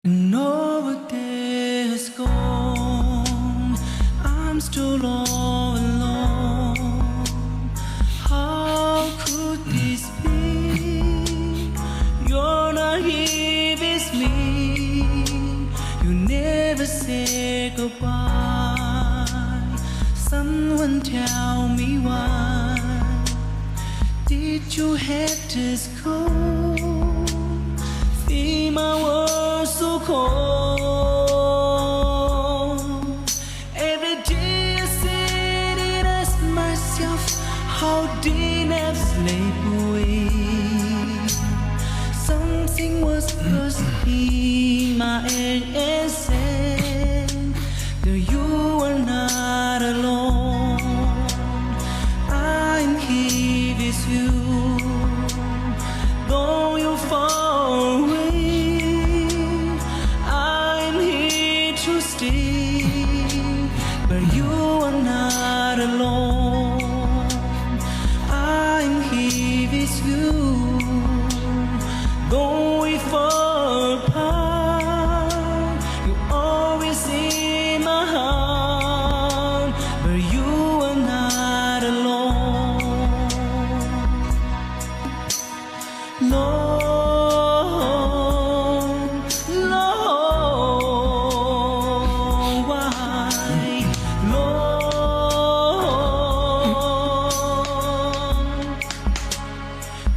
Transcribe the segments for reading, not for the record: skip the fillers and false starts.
Another day has gone, I'm still all alone. How could this be? You're not here with me. You never say goodbye. Someone tell me why. Did you have to go? Feel my world so cold. Every day I sit and ask myself, how did I slip away? Something was first in my head and said that you are not alone. I'm here with you, though you're far away. But you are not alone. I'm here with you, though we fall apart. You're always in my heart, but you are not alone.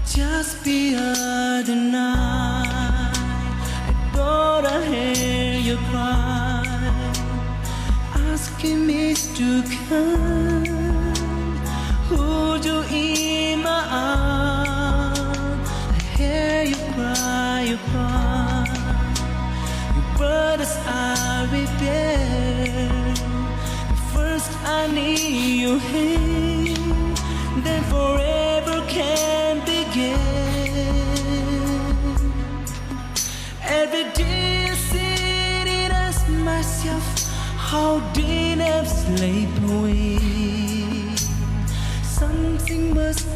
Just the other night, I thought I heard you cry, asking me to come. Hold you in my arms. I hear you cry, you cry. Your brothers are rebel. First I need your hand, then forever can begin. Every day I sit and ask myself, how did I slip away? Something must